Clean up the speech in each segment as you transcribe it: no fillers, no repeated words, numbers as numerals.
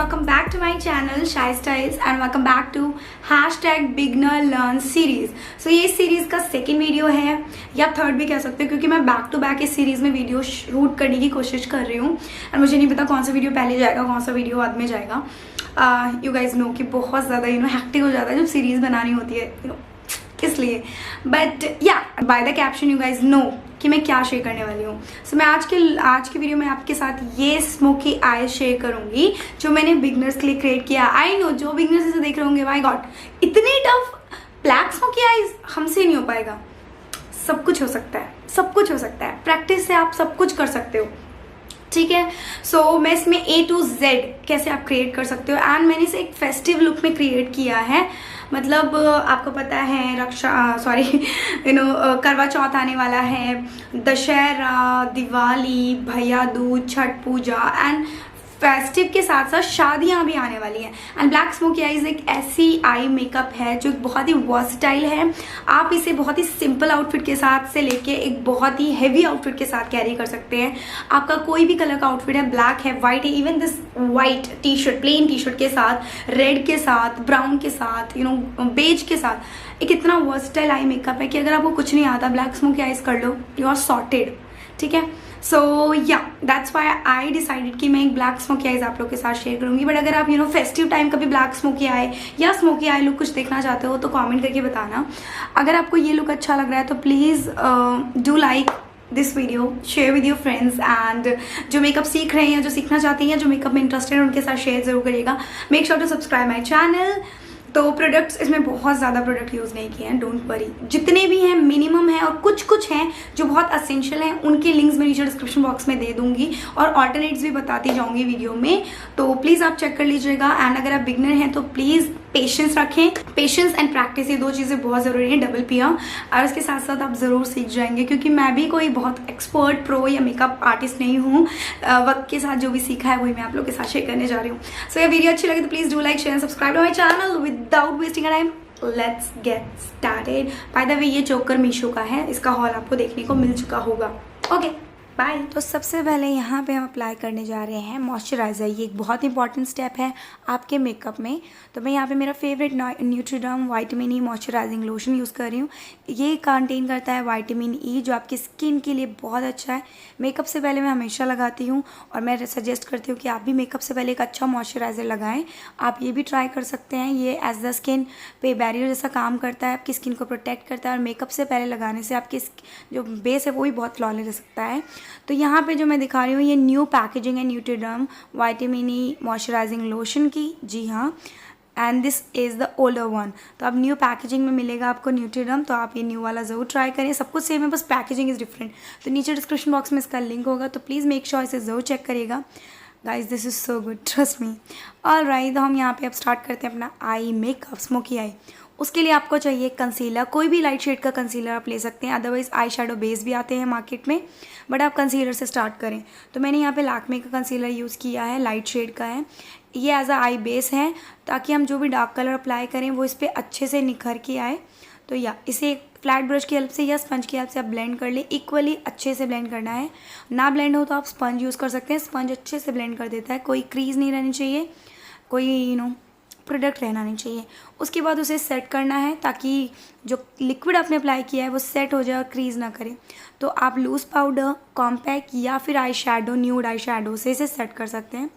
welcome back to my channel shystyles and welcome back to #beginner-learn series। So ये series का second video है या third भी कह सकते हैं, क्योंकि मैं बैक टू बैक इस सीरीज में वीडियो शूट करने की कोशिश कर रही हूँ और मुझे नहीं पता कौन सा वीडियो पहले जाएगा कौन सा वीडियो बाद में जाएगा। यू गाइज नो कि बहुत ज़्यादा हैक्टिक हो जाता है जब सीरीज बनानी होती है इसलिए। बट या by the caption you guys know कि मैं क्या शेयर करने वाली हूँ। सो मैं आज के वीडियो में आपके साथ ये स्मोकी आई शेयर करूँगी जो मैंने बिगनर्स के लिए क्रिएट किया। आई नो जो बिगनर्स इसे देख रहे होंगे, माय गॉड इतनी टफ ब्लैक स्मोकी आईज हमसे नहीं हो पाएगा। सब कुछ हो सकता है, सब कुछ हो सकता है, प्रैक्टिस से आप सब कुछ कर सकते हो, ठीक है। सो मैं इसमें A to Z कैसे आप क्रिएट कर सकते हो एंड मैंने इसे एक फेस्टिव लुक में क्रिएट किया है। मतलब आपको पता है करवा चौथ आने वाला है, दशहरा, दिवाली, भैया दूज, छठ पूजा एंड फेस्टिव के साथ साथ शादियाँ भी आने वाली हैं। एंड ब्लैक स्मोकी आईज एक ऐसी आई मेकअप है जो बहुत ही वर्सटाइल है। आप इसे बहुत ही सिंपल आउटफिट के साथ से लेके एक बहुत ही हैवी आउटफिट के साथ कैरी कर सकते हैं। आपका कोई भी कलर का आउटफिट है, ब्लैक है, वाइट है, even this white T shirt, plain T shirt के साथ, रेड के साथ, ब्राउन के साथ, बेज के साथ, एक इतना वर्सटाइल आई मेकअप है कि अगर आपको कुछ नहीं आता ब्लैक स्मोकी आईज कर लो, यू आर सॉर्टेड, ठीक है। सो या दैट्स वाई आई डिसाइडेड कि मैं एक ब्लैक स्मोकी आईज आप लोग के साथ शेयर करूंगी। बट अगर आप फेस्टिव टाइम का भी ब्लैक स्मोकी आई या स्मोकी आई लुक कुछ देखना चाहते हो तो कमेंट करके बताना। अगर आपको ये लुक अच्छा लग रहा है तो please do like this video, share with your friends and जो मेकअप सीख रहे हैं, जो सीखना चाहते हैं या जो मेकअप में इंटरेस्टेड है उनके साथ शेयर जरूर करिएगा। Make sure to subscribe my channel. तो प्रोडक्ट्स इसमें बहुत ज़्यादा प्रोडक्ट यूज़ नहीं किए हैं, डोंट वरी। जितने भी हैं मिनिमम हैं और कुछ हैं जो बहुत असेंशियल हैं, उनके लिंक्स मैं नीचे डिस्क्रिप्शन बॉक्स में दे दूंगी और ऑल्टरनेट्स भी बताती जाऊंगी वीडियो में, तो प्लीज़ आप चेक कर लीजिएगा। एंड अगर आप बिगनर हैं तो प्लीज़ पेशेंस रखें, पेशेंस एंड प्रैक्टिस, ये दो चीज़ें बहुत ज़रूरी हैं, डबल पिया। और उसके साथ साथ आप ज़रूर सीख जाएंगे, क्योंकि मैं भी कोई बहुत एक्सपर्ट प्रो या मेकअप आर्टिस्ट नहीं हूँ। वक्त के साथ जो भी सीखा है वही मैं आप लोग के साथ शेयर करने जा रही हूँ। सो ये वीडियो अच्छी लगी तो please do like, share and subscribe to my channel. Without wasting time let's get started. By the way ये चोकर मीशो का है, इसका हॉल आपको देखने को मिल चुका होगा। Okay bye. तो सबसे पहले यहाँ पे हम अप्लाई करने जा रहे हैं मॉइस्चराइज़र। ये एक बहुत इंपॉर्टेंट स्टेप है आपके मेकअप में। तो मैं यहाँ पे मेरा favourite न्यूट्रीडर्म vitamin E moisturising lotion use कर रही हूँ। ये कंटेन करता है वाइटामिन ई जो आपकी स्किन के लिए बहुत अच्छा है। मेकअप से पहले मैं हमेशा लगाती हूँ और मैं सजेस्ट करती हूँ कि आप भी मेकअप से पहले एक अच्छा मॉइस्चराइज़र लगाएं। आप ये भी ट्राई कर सकते हैं। ये एज द स्किन पे बैरियर जैसा काम करता है, आपकी स्किन को प्रोटेक्ट करता है और मेकअप से पहले लगाने से आपकी जो बेस है वो भी बहुत फ्लॉलेस रह सकता है। तो यहाँ पे जो मैं दिखा रही हूँ ये न्यू पैकेजिंग है न्यूट्रीडर्म वाइटामिन ई मॉइस्चराइजिंग लोशन की, जी हाँ, and this is the older one. तो अब न्यू पैकेजिंग में मिलेगा आपको न्यूट्रीडर्म, तो आप ये न्यू वाला ज़रूर ट्राई करें। सब कुछ सेम है, बस पैकेजिंग इज़ डिफरेंट। तो नीचे डिस्क्रिप्शन बॉक्स में इसका लिंक होगा, तो प्लीज़ मेक श्योर इसे ज़रूर चेक करिएगा। Guys this is so good, trust me. Alright, तो हम यहाँ पे अब स्टार्ट करते हैं अपना आई मेकअप, स्मोकी आई। उसके लिए आपको चाहिए कंसीलर, कोई भी लाइट शेड का कंसीलर आप ले सकते हैं, अदरवाइज़ आई शेडो बेस भी आते हैं मार्केट में, बट आप कंसीलर से स्टार्ट करें। तो मैंने यहाँ पे लैक्मे का कंसीलर यूज़ किया है, लाइट शेड का है। ये एज अ आई बेस है ताकि हम जो भी डार्क कलर अप्लाई करें वो इस पर अच्छे से निखर के आए। तो या इसे फ्लैट ब्रश की हेल्प से या स्पंज की हेल्प से आप ब्लेंड कर ले, इक्वली अच्छे से ब्लेंड करना है। ना ब्लेंड हो तो आप स्पंज यूज़ कर सकते हैं, स्पंज अच्छे से ब्लेंड कर देता है, कोई क्रीज नहीं रहनी चाहिए, कोई प्रोडक्ट रहना नहीं चाहिए। उसके बाद उसे सेट करना है ताकि जो लिक्विड आपने अप्लाई किया है वो सेट हो जाए और क्रीज ना करे। तो आप लूज़ पाउडर, कॉम्पैक्ट या फिर eye shadow, nude eye shadow से इसे सेट कर सकते हैं।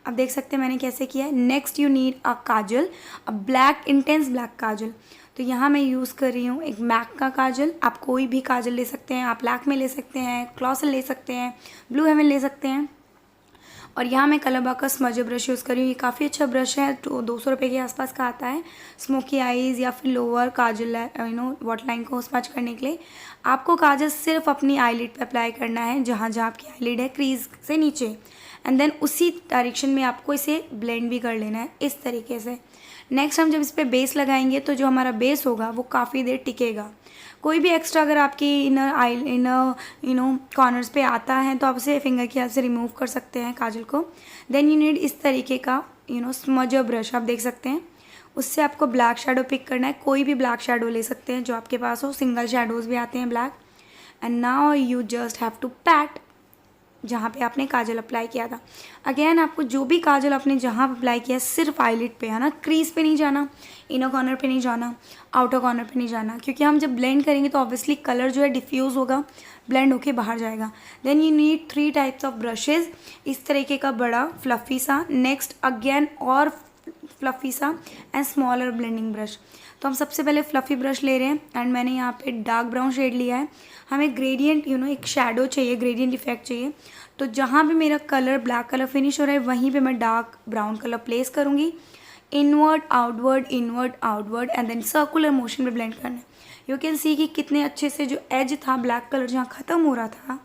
अब देख सकते हैं मैंने कैसे किया है। Next you need a kajal, a black intense black kajal. तो यहाँ मैं यूज़ कर रही हूँ एक मैक का काजल। आप कोई भी काजल ले सकते हैं, आप लैक्मे ले सकते हैं, क्लॉसल ले सकते हैं, ब्लू हेवन ले सकते हैं। और यहाँ मैं कलरबा का स्मजर ब्रश यूज़ कर रही हूँ। ये काफ़ी अच्छा ब्रश है, तो 200 रुपये के आसपास का आता है स्मोकी आईज़ या फिर लोअर काजल वाटर लाइन को स्मज करने के लिए। आपको काजल सिर्फ अपनी आईलिड पे अप्लाई करना है, जहाँ जहाँ आपकी आईलिड है क्रीज से नीचे, एंड देन उसी डायरेक्शन में आपको इसे ब्लेंड भी कर लेना है इस तरीके से। नेक्स्ट हम जब इस पर बेस लगाएंगे तो जो हमारा बेस होगा वो काफ़ी देर टिकेगा। कोई भी एक्स्ट्रा अगर आपकी इनर कॉर्नर्स पे आता है तो आप उसे फिंगर की हेल्प से रिमूव कर सकते हैं काजल को। देन यू नीड इस तरीके का स्मजर ब्रश, आप देख सकते हैं। उससे आपको ब्लैक शेडो पिक करना है, कोई भी ब्लैक शेडो ले सकते हैं जो आपके पास हो, सिंगल शेडोज़ भी आते हैं black. And now you just have to pat जहाँ पे आपने काजल अप्लाई किया था। अगेन आपको जो भी काजल आपने जहाँ अप्लाई किया सिर्फ आईलिड पे है ना, क्रीज पे नहीं जाना, इनर कॉर्नर पे नहीं जाना, आउटर कॉर्नर पे नहीं जाना, क्योंकि हम जब ब्लेंड करेंगे तो ऑब्वियसली कलर जो है डिफ्यूज़ होगा, ब्लेंड होके बाहर जाएगा। Then you need 3 types of brushes, इस तरीके का बड़ा फ्लफ़ी सा, नेक्स्ट अगेन और फ्लफ़ी सा एंड स्मॉलर ब्लेंडिंग ब्रश। तो हम सबसे पहले फ्लफ़ी ब्रश ले रहे हैं एंड मैंने यहाँ पे डार्क ब्राउन शेड लिया है। हमें ग्रेडियंट एक शैडो चाहिए, ग्रेडियंट इफेक्ट चाहिए। तो जहाँ पे मेरा कलर ब्लैक कलर फिनिश हो रहा है वहीं पे मैं डार्क ब्राउन कलर प्लेस करूँगी। Inward outward and then circular motion में ब्लेंड करना है। यू कैन सी कि कितने अच्छे से जो एज था ब्लैक कलर जहाँ ख़त्म हो रहा था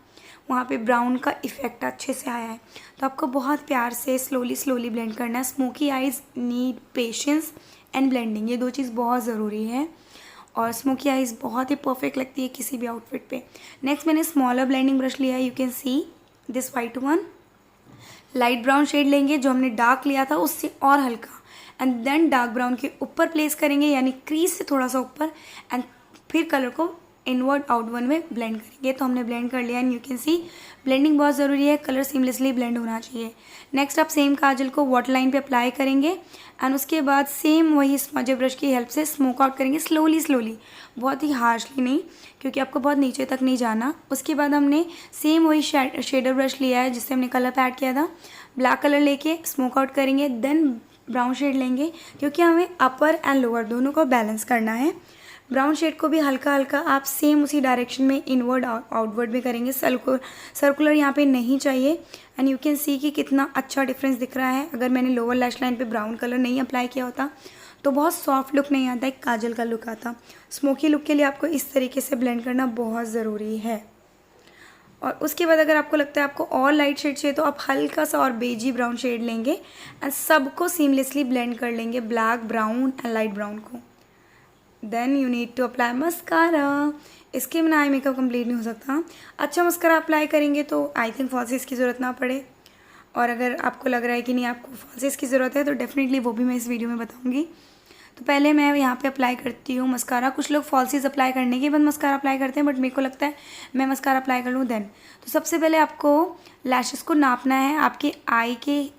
वहाँ पे ब्राउन का इफेक्ट अच्छे से आया है। तो आपको बहुत प्यार से स्लोली ब्लेंड करना है। Smoky eyes need patience and blending, ये 2 चीज़ बहुत ज़रूरी है और स्मोकी आइज़ बहुत ही परफेक्ट लगती है किसी भी आउटफिट पे। नेक्स्ट मैंने स्मॉलर ब्लेंडिंग ब्रश लिया है, you can see this white one. Light brown shade लेंगे जो हमने डार्क लिया था उससे और हल्का, एंड देन डार्क ब्राउन के ऊपर प्लेस करेंगे यानी क्रीज से थोड़ा सा ऊपर, एंड फिर कलर को इनवर्ड आउटवर्ड में ब्लेंड करेंगे। तो हमने ब्लेंड कर लिया and you can C blending बहुत ज़रूरी है, कलर सीमलेसली ब्लेंड होना चाहिए। नेक्स्ट आप सेम काजल को वाटर लाइन पे अप्लाई करेंगे एंड उसके बाद सेम वही स्मजर ब्रश की हेल्प से स्मोक आउट करेंगे स्लोली, बहुत ही हार्शली नहीं, क्योंकि आपको बहुत नीचे तक नहीं जाना। उसके बाद हमने सेम वही शेडर ब्रश लिया है जिससे हमने कलर ऐड किया था, ब्लैक कलर लेके स्मोक आउट करेंगे, देन ब्राउन शेड लेंगे क्योंकि हमें अपर एंड लोअर दोनों को बैलेंस करना है। ब्राउन शेड को भी हल्का हल्का आप सेम उसी डायरेक्शन में इनवर्ड आउटवर्ड में करेंगे, सर्कुलर यहाँ पे नहीं चाहिए। एंड यू कैन सी कि कितना अच्छा डिफरेंस दिख रहा है। अगर मैंने लोअर लैश लाइन पे ब्राउन कलर नहीं अप्लाई किया होता तो बहुत सॉफ्ट लुक नहीं आता, एक काजल का लुक आता। स्मोकी लुक के लिए आपको इस तरीके से ब्लेंड करना बहुत ज़रूरी है। और उसके बाद अगर आपको लगता है आपको और लाइट शेड चाहिए तो आप हल्का सा और बेजी ब्राउन शेड लेंगे एंड सबको सीमलेसली ब्लेंड कर लेंगे, black, brown and light brown को। Then you need to apply mascara. इसके बिना आई मेकअप कंप्लीट नहीं हो सकता। अच्छा मस्कारा अप्लाई करेंगे तो आई थिंक फॉल्सेस की ज़रूरत ना पड़े, और अगर आपको लग रहा है कि नहीं आपको फॉल्सेस की ज़रूरत है तो डेफिनेटली वो भी मैं इस वीडियो में बताऊंगी। तो पहले मैं यहाँ पे अप्लाई करती हूँ मस्कारा। कुछ लोग फॉल्सेस अप्लाई करने के बाद मस्कारा अप्लाई करते हैं, बट मेरे को लगता है मैं मस्कारा अप्लाई कर लूँ देन। तो सबसे पहले आपको लैशेस को नापना है, आपके आई के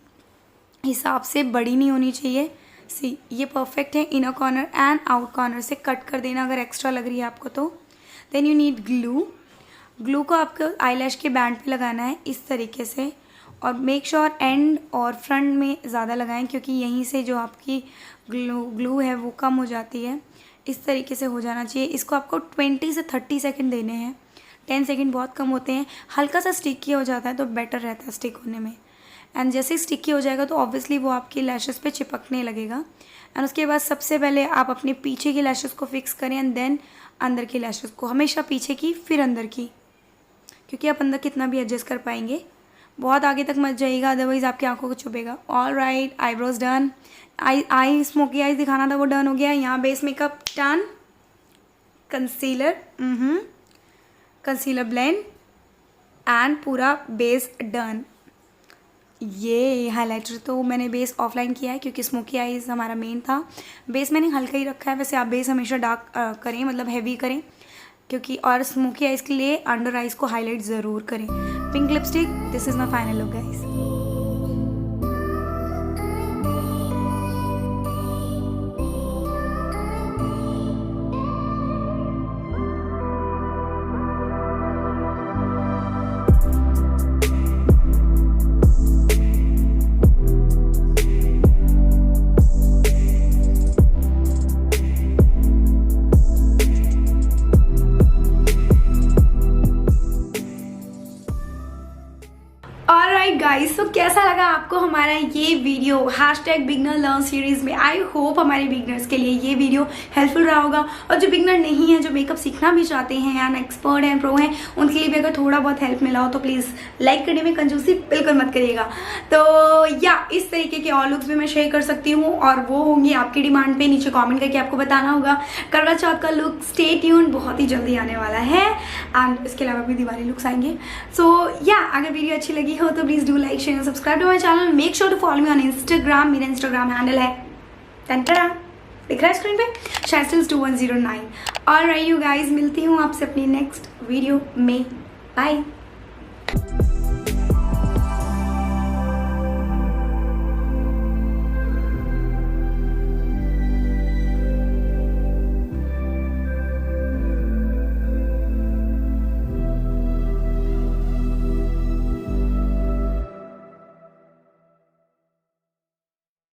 हिसाब से बड़ी नहीं होनी चाहिए। सी ये परफेक्ट है, inner corner and out corner से कट कर देना अगर एक्स्ट्रा लग रही है आपको तो। देन यू नीड ग्लू को आपको आईलैश के बैंड पे लगाना है इस तरीके से, और मेक श्योर एंड और फ्रंट में ज़्यादा लगाएं क्योंकि यहीं से जो आपकी ग्लू है वो कम हो जाती है। इस तरीके से हो जाना चाहिए। इसको आपको 20 से 30 सेकेंड देने हैं, 10 सेकेंड बहुत कम होते हैं। हल्का सा स्टिकी हो जाता है तो बेटर रहता है स्टिक होने में। एंड जैसे स्टिकी हो जाएगा तो ऑब्वियसली वो आपकी लैशेस पे चिपकने लगेगा। एंड उसके बाद सबसे पहले आप अपने पीछे की लैशेस को फिक्स करें एंड देन अंदर की लैशेस को, हमेशा पीछे की फिर अंदर की, क्योंकि आप अंदर कितना भी एडजस्ट कर पाएंगे। बहुत आगे तक मत जाइएगा अदरवाइज आपकी आंखों को चुभेगा। All right, eyebrows done. I smoky eyes दिखाना था वो डन हो गया। यहाँ base makeup done, concealer blend and पूरा बेस डन। ये हाइलाइटर तो मैंने बेस ऑफलाइन किया है क्योंकि स्मोकी आईज हमारा मेन था। बेस मैंने हल्का ही रखा है, वैसे आप बेस हमेशा डार्क करें, मतलब हैवी करें, क्योंकि और स्मोकी आईज के लिए अंडर आईज को हाईलाइट ज़रूर करें। Pink lipstick, this is my final look guys. Guys, तो कैसा लगा आपको हमारा ये वीडियो #बिगनर लर्न सीरीज में। आई होप हमारे बिगनर्स के लिए ये वीडियो हेल्पफुल रहा होगा, और जो बिगनर नहीं है, जो मेकअप सीखना भी चाहते हैं या एक्सपर्ट हैं, प्रो हैं, उनके लिए भी अगर थोड़ा बहुत हेल्प मिला हो तो प्लीज़ लाइक करने में कंजूसी बिल्कुल मत करिएगा। तो या इस तरीके के और लुक्स भी मैं शेयर कर सकती हूँ, और वो होंगी आपकी डिमांड पे। नीचे कॉमेंट करके आपको बताना होगा। करवा चौथ का लुक स्टे ट्यून्ड, बहुत ही जल्दी आने वाला है, एंड इसके अलावा भी दिवाली लुक्स आएंगे। सो या अगर वीडियो अच्छी लगी हो तो please do like, share, subscribe to my channel. Make sure to follow me on Instagram. मेरा इंस्टाग्राम हैंडल है दिख रहा है स्क्रीन पे, shystyles 2109। ऑलराइट यू गाइज, मिलती हूँ आपसे अपनी नेक्स्ट वीडियो में। बाय।